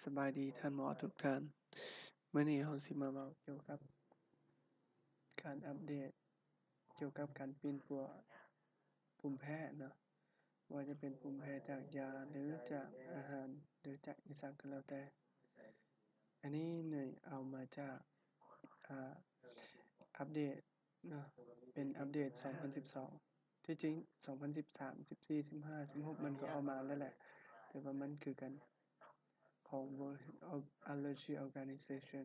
สบายดีท่านหมอทุกท่านมื้อนี้เราสิมาเว้าเกี่ยวกับการอัปเดตเกี่ยวกับการปีนปัวภูมิแพ้เนาะว่าจะเป็นภูมิแพ้จากยาหรือจากอาหารหรือจากอิหยังก็แล้วแต่อันนี้เนื่อยเอามาจากอัปเดตเนาะเป็นอัปเดต2012ที่จริง2013 14 15 16มันก็เอามาแล้วแหละแต่ว่ามันคือกันของ World Allergy Organization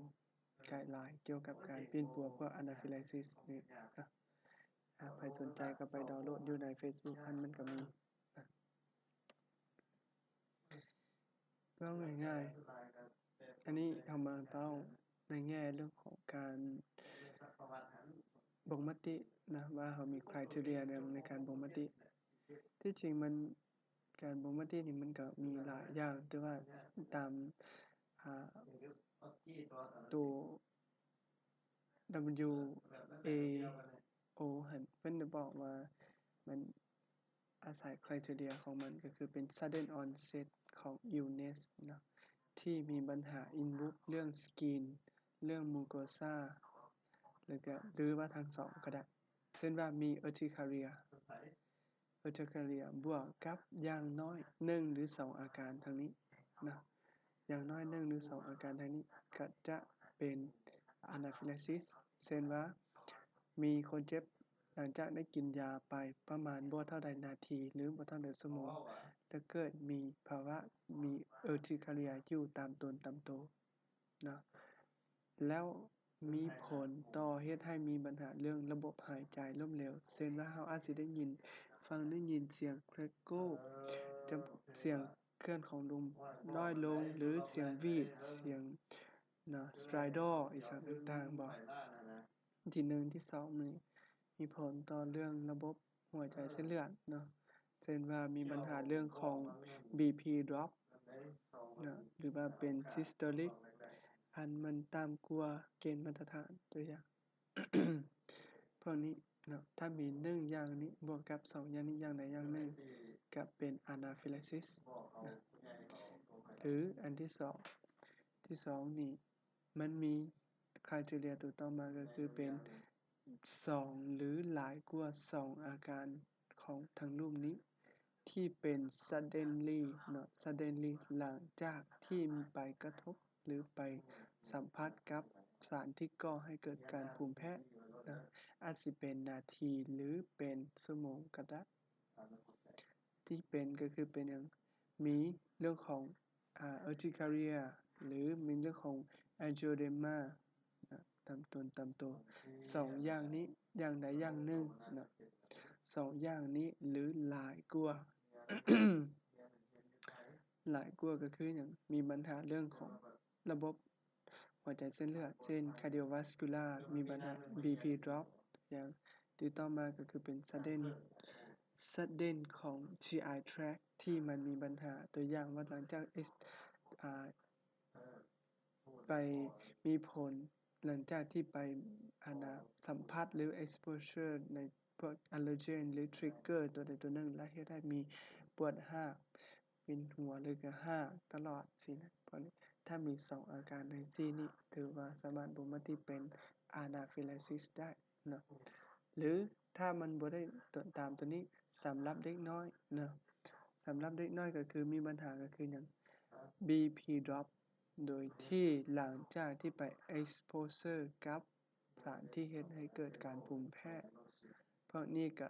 ไกด์ไลน์เกี่ยวกับการปีนปัวพวก Anaphylaxis นี่นะใครสนใจก็ไปดาวน์โหลดอยู่ใน Facebook มันก็มีนะก็ง่ายๆอันนี้เอามาเล่าในแง่เรื่องของการบ่งมตินะว่าเรามี criteria ในการบ่งมติที่จริงมันการบ่งมตินี่มันก็มีหลายอย่างแต่ว่าตามตัว WHO หั่นเพิ่นได้บอกว่ามันอาศัย criteria ของมันก็คือเป็น sudden onset ของ illness เนาะที่มีปัญหา involve เรื่อง skin เรื่อง mucosa หรือว่าทั้งสองก็ได้เช่นว่ามี urticaria บวกกับอย่างน้อย1หรือ2อาการทางนี้นะอย่างน้อย1หรือ2อาการทางนี้ก็จะเป็น anaphylaxis เช่นว่ามีคนเจ็บหลังจากได้กินยาไปประมาณบ่เท่าใดนาทีหรือบ่เท่าใดชั่วโมงแล้วเกิดมีภาวะมี urticaria อยู่ตามตนตามตัวเนาะแล้วมีผลต่อเฮ็ดให้มีปัญหาเรื่องระบบหายใจล้มเหลวเช่นว่าเราอาจสิได้ยินเสียง crackle เสียงเคลื่อนของลมน้อยลงหรือเสียงหวีดเสียงstridor อีสังต่างๆบ่ที่1ที่2นี่มีผลต่อเรื่องระบบหัวใจเส้นเลือดเนาะเช่นว่ามีปัญหาเรื่องของ BP drop เนาะหรือว่าเป็น systolic อันมันต่ำกว่าเกณฑ์มาตรฐานตัวอย่าง พวกนี้เนาะถ้ามี1อย่างนี้บวกกับ2อย่างนี้อย่างใดอย่างหนึ่งก็เป็น anaphylaxis นะหรืออันที่2นี่มันมี criteria ตัวต่อมาก็คือเป็น2หรือหลายกว่า2อาการของทั้งรูปนี้ที่เป็น suddenly เนาะ suddenly หลังจากที่มีไปกระทบหรือไปสัมผัสกับสารที่ก่อให้เกิดการภูมิแพ้นะอาจสิเป็นนาทีหรือเป็นชั่วโมงก็ได้ที่เป็นก็คือเป็นอย่างมีเรื่องของurticaria หรือมีเรื่องของ angioedema นะตามตัว2อย่างนี้อย่างใดอย่างหนึ่งนะ2อย่างนี้หรือหลายกว่า หลายกว่าก็คืออย่างมีปัญหาเรื่องของระบบหัวใจเส้นเลือดเช่น cardiovascular มีปัญหา BP drop อย่างที่ต่อมาก็คือเป็น sudden ของ GI tract ที่มันมีปัญหาตัวอย่างว่าหลังจากไปมีผลหลังจากที่ไปสัมผัสหรือ exposure ในพวก allergen หรือ trigger ตัวใดตัวหนึ่งและเฮ็ดให้มีปวดหากเป็นหัวหรือก็หากตลอดสินะพวกนี้ถ้ามี2อาการทั้ง4นี้ถือว่าสามารถบ่งบอกที่เป็น anaphylaxis ได้เนาะหรือถ้ามันบ่ได้ตามตัวนี้สำหรับเด็กน้อยเนาะสำหรับเด็กน้อยก็คือมีปัญหาก็คือหยัง BP drop โดยที่หลังจากที่ไป exposure กับสารที่เฮ็ดให้เกิดการภูมิแพ้พวกนี้ก็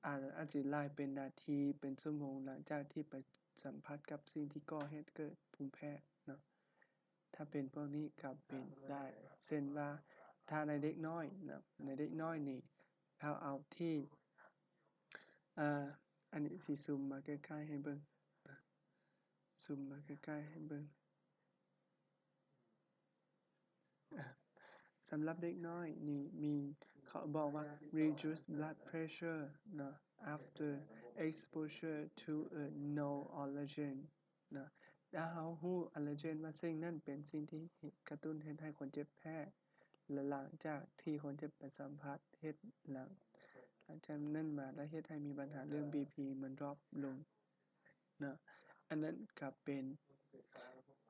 อาจสิหลายเป็นนาทีเป็นชั่วโมงหลังจากที่ไปสัมผัสกับสิ่งที่ก่อให้เกิดภูมิแพ้เนาะถ้าเป็นพวกนี้ก็เป็นได้เช่นว่าถ้าในเด็กน้อยนะในเด็กน้อยนี่เอาที่อันนี้สิซูมมาใกล้ๆให้เบิ่งซูมมาใกล้ๆให้เบิ่งสำหรับเด็กน้อยนี่มีเขาบอกว่า reduce blood pressure เนาะ after exposure to a no allergen เนาะถ้าเรารู้ allergen ว่าสิ่งนั้นเป็นสิ่งที่กระตุ้นเฮ็ดให้คนเจ็บแพ้และหลังจากที่คนเจ็บไปสัมผัสเฮ็ดหลังจากนั้นมาแล้วเฮ็ดให้มีปัญหาเรื่อง BP มัน drop ลงเนาะอันนั้นก็เป็น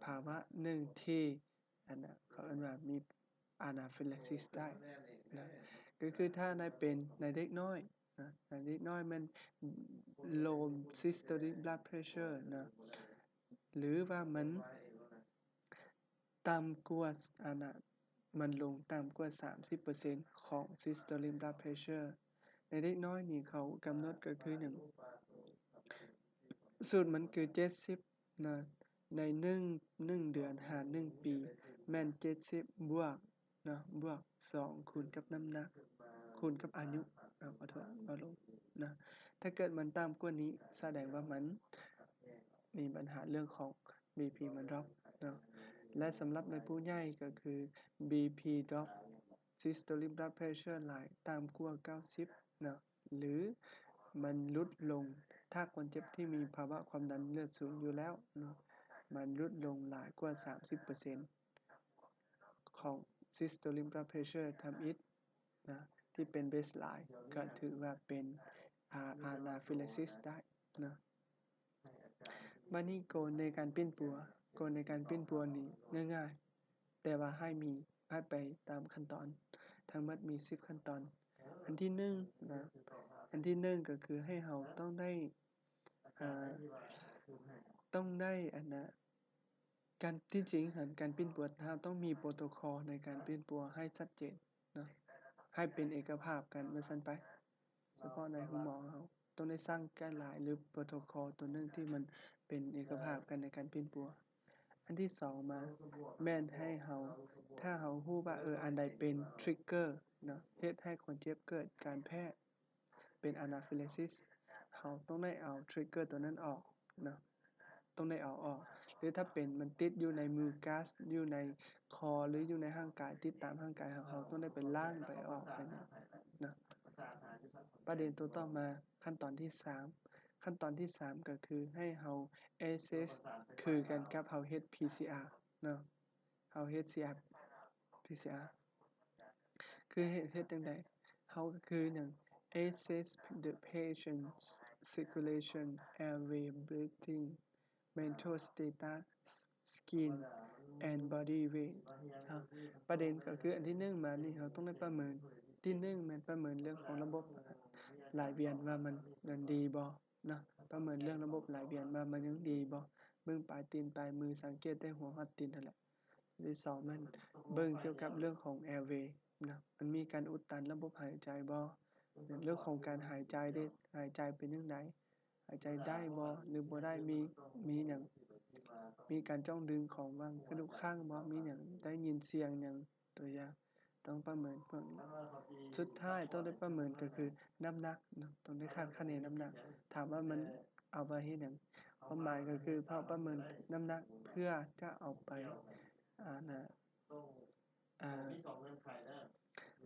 ภาวะหนึ่งที่เขาเรียกว่ามีอะนาฟิลาซิสได้นะก็คือถ้าในเด็กน้อยนะในเด็กน้อยมัน low systolic blood pressure นะหรือว่ามันต่ำกว่ามันลงต่ำกว่า 30% ของ systolic blood pressure ในเด็กน้อยนี่เขากำหนดก็คือหนึ่งสูตรมันคือ70นะใน1เดือนหาร1ปีแม่น70บวกนะบวก2คูณกับน้ำหนักคูณกับอายุขอโทษเอาลงนะถ้าเกิดมันต่ำกว่านี้แสดงว่ามันมีปัญหาเรื่องของ BP มันดรอปนะและสำหรับในผู้ใหญ่ก็คือ BP drop systolic blood pressure หลายต่ำกว่า90นะหรือมันลดลงถ้าคนเจ็บที่มีภาวะความดันเลือดสูงอยู่แล้วเนาะมันลดลงหลายกว่า 30% ของ systolic blood pressure ทำอิฐนะที่เป็น baseline ก็ถือว่าเป็นanaphylaxis ได้นะบัดนี้โกณในการปิ้นปัวนี่ง่ายๆแต่ว่าให้ไปตามขั้นตอนทั้งหมดมี10ขั้นตอนอันที่1นะอันที่1ก็คือให้เราต้องได้การที่จริงการปิ้นปัวเราต้องมีโปรโตคอลในการปิ้นปัวให้ชัดเจนนะให้เป็นเอกภาพกันว่าซั่นไปเฉพาะในหมอเราต้องได้สร้างไกด์ไลน์หรือโปรโตคอลตัวนึงที่มันเป็นเอกภาพกันในการปิ้นปัวอันที่2มาแม่นให้เราถ้าเรารู้ว่าอันใดเป็นทริกเกอร์เนาะเฮ็ดให้คนเจ็บเกิดการแพ้เป็น anaphylaxis เราต้องได้เอาทริกเกอร์ตัวนั้นออกเนาะต้องได้เอาออกหรือถ้าเป็นมันติดอยู่ในมือก๊าซอยู่ในคอหรืออยู่ในร่างกายติดตามร่างกายของเราต้องได้ไปล้างไปออกไปนะประเด็นตัวต่อมาขั้นตอนที่3ก็คือให้เรา assess คือกันกับเราเฮ็ด PCR เนาะเราเฮ็ด PCR คือเฮ็ดจังได๋เราก็คือหยัง assess the patient's circulation airway breathing mental status skin and body weight ประเด็นก็คืออันที่1มานี่เราต้องได้ประเมินที่1แม่นประเมินเรื่องของระบบไหลเวียนว่ามันดีบ่เนาะประเมินเรื่องระบบไหลเวียนว่ามันยังดีบ่เบิ่งปลายตีนปลายมือสังเกตได้หัวฮอดตีนนั่นแหละที่2มันเบิ่งเกี่ยวกับเรื่องของ airway นะมันมีการอุดตันระบบหายใจบ่เรื่องของการหายใจได้หายใจเป็นจังไดหายใจได้บ่หรือบ่ได้มีหยังมีการจ้องดึงของว่างกระดูกข้างบ่มีหยังได้ยินเสียงหยังตัวอย่างต้องประเมินพวกนี้สุดท้ายต้องได้ประเมินก็คือน้ำหนักเนาะต้องได้คาดคะเนน้ำหนักถามว่ามันเอาไปเฮ็ดหยังความหมายก็คือพอประเมินน้ำหนักเพื่อจะเอาไป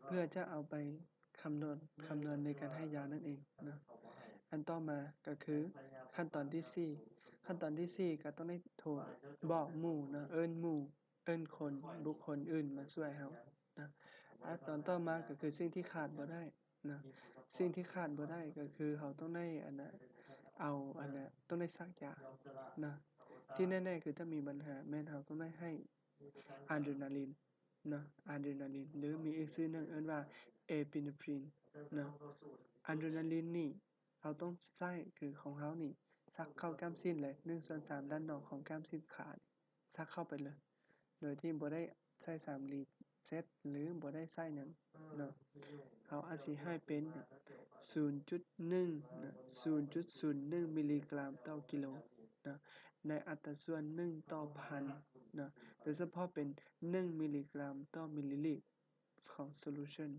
เพื่อจะเอาไปคำนวณในการให้ยานั่นเองนะอันต่อมาก็คือขั้นตอนที่4ก็ต้องได้โทรบอกหมู่นะเอิ้นคนบุคคลอื่นมาช่วยเรานะตอนต่อมาก็คือสิ่งที่ขาดบ่ได้นะสิ่งที่ขาดบ่ได้ก็คือเราต้องได้ต้องได้ซักยานะที่แน่ๆคือถ้ามีปัญหาแม่นเราต้องได้ให้อะดรีนาลินนะอะดรีนาลินหรือมีอีกชื่อหนึ่งเอิ้นว่าเอพิเนฟรินนะอะดรีนาลินนี่เราต้องใช้คือของเรานี่ซักเข้ากล้ามสิ้นเลย1/3ด้านนอกของกล้ามสิ้นขาซักเข้าไปเลยโดยที่บ่ได้ใช้สำลีเช็ดหรือบ่ได้ใช้หยังเนาะเขาอาจสิให้เป็น 0.1 นะ 0.01 มิลลิกรัมต่อกิโลนะในอัตราส่วน1ต่อพันนะโดยเฉพาะเป็น1มิลลิกรัมต่อมิลลิลิตรของ solution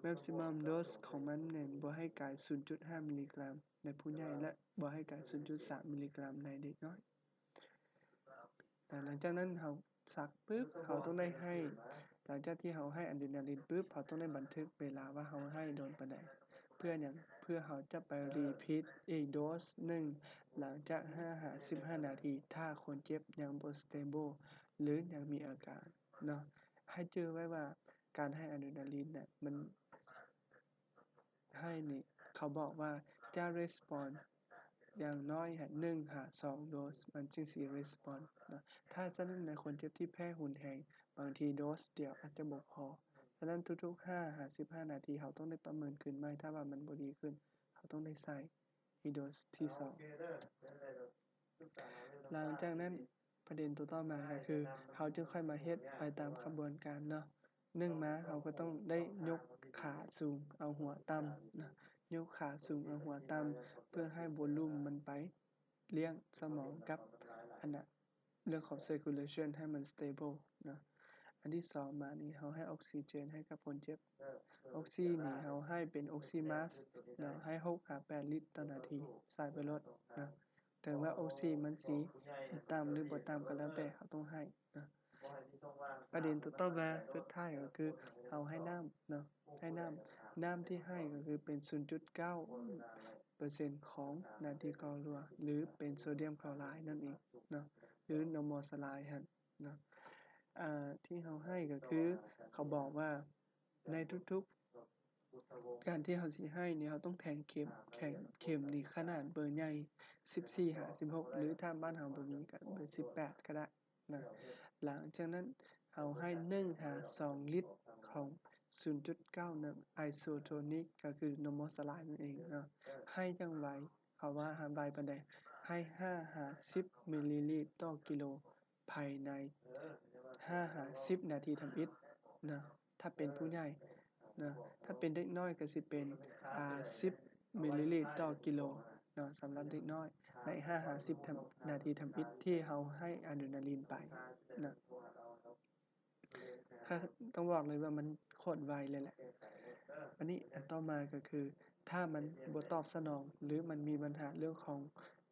maximum dose ของมันเนี่ยบ่ให้เกิน 0.5 มิลลิกรัมในผู้ใหญ่และบ่ให้เกิน 0.3 มิลลิกรัมในเด็กน้อยหลังจากนั้นเราซักปึ๊บเราต้องได้ให้หลังจากที่เราให้อะดรีนาลินปึ๊บเราต้องได้บันทึกเวลาว่าเราให้โดนปานใดเพื่อหยังเพื่อเราจะไปรีพีทอีกโดสหนึ่งหลังจาก15 นาทีถ้าคนเจ็บยังบ่ stable หรือยังมีอาการเนาะให้เจอไว้ว่าการให้อะดรีนาลินน่ะมันให้นี่เขาบอกว่าจะ respond อย่างน้อย1หา2โดสมันจึงสิ response นะถ้าฉะนั้นในคนเจ็บที่แพ้รุนแรงบางทีโดสเดียวอาจจะบ่พอฉะนั้นทุกๆ5หา15นาทีเขาต้องได้ประเมินขึ้นใหม่ถ้าว่ามันบ่ดีขึ้นเขาต้องได้ใส่อีกโดสที่2หลังจากนั้นประเด็นตัวต่อมาก็คือเขาจึงค่อยมาเฮ็ดไปตามกระบวนการเนาะ1มาเขาก็ต้องได้ยกขาสูงเอาหัวต่ำนะยกขาสูงเอาหัวต่ำเพื่อให้วอลลุ่มมันไปเลี้ยงสมองกับอันน่ะเรื่องของ circulation ให้มัน stable นะอันที่2มานี่เขาให้ออกซิเจนให้กับคนเจ็บออกซินี่เขาให้เป็นออกซิมาสนะให้6 8 ลิตรต่อนาทีใส่ไปรถนะถึงว่าออกซิมันสิต่ำหรือบ่ต่ำก็แล้วแต่เขาต้องให้นะประเด็นต่อมาสุดท้ายก็คือเขาให้น้ำเนาะให้น้ำที่ให้ก็คือเป็น 0.9% ของนาตรีกลอรัวหรือเป็นโซเดียมคลอไรด์นั่นเองเนาะหรือ normal saline หั่นเนาะที่เขาให้ก็คือเขาบอกว่าในทุกๆการที่เขาสิให้เนี่ยเขาต้องแทงเข็มนี่ขนาดเบอร์ใหญ่14หา16หรือถ้าบ้านเราบ่มีก็เบอร์18ก็ได้นะหลังจากนั้นเขาให้1หา2ลิตรของ 0.91 ไอโซโทนิกก็คือ normal saline นั่นเองเนาะให้จังไวเขาว่าไวปานใดให้5หา10มิลลิลิตรต่อกิโลภายใน5หา10นาทีทำอิฐนะถ้าเป็นผู้ใหญ่นะถ้าเป็นเด็กน้อยก็สิเป็น10มิลลิลิตรต่อกิโลเนาะสำหรับเด็กน้อยใน5หา10นาทีทำอิฐที่เขาให้อะดรีนาลีนไปนะต้องบอกเลยว่ามันโคตรไวเลยแหละอันนี้อันต่อมาก็คือถ้ามันบ่ตอบสนองหรือมันมีปัญหาเรื่องของ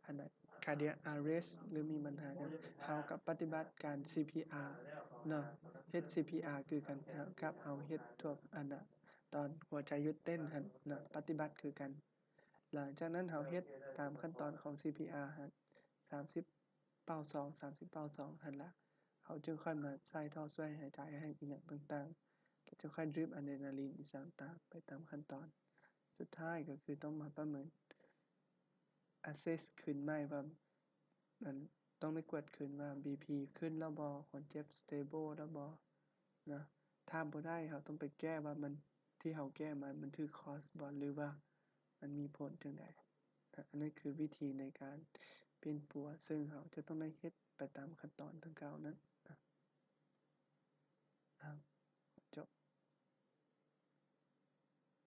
อันนั้น cardiac arrest หรือมีปัญหาเนี่ยเขาก็ปฏิบัติการ CPR เนาะเฮ็ด CPR คือกันกับเอาเฮ็ดพวกอันน่ะตอนหัวใจหยุดเต้นหั่นเนาะปฏิบัติคือกันหลังจากนั้นเขาเฮ็ดตามขั้นตอนของ CPR หั่น30เป่า2 30เป่า2หั่นล่ะเขาจึงค่อยมาใส่ท่อช่วยหายใจให้อีหยังต่างๆแล้วจึงค่อยดริปอะดรีนาลีนอีกต่างๆไปตามขั้นตอนสุดท้ายก็คือต้องมาประเมิน assess ขึ้นใหม่ว่ามันต้องได้กวดขึ้นว่า BP ขึ้นแล้วบ่คนเจ็บ stable แล้วบ่นะถ้าบ่ได้เขาต้องไปแก้ว่ามันที่เขาแก้มามันถูก cause บ่หรือว่ามันมีผลจั่งใดอันนั้นคือวิธีในการเป็นปัวซึ่งเขาจะต้องได้เฮ็ดไปตามขั้นตอนดังกล่าวนั้นครับ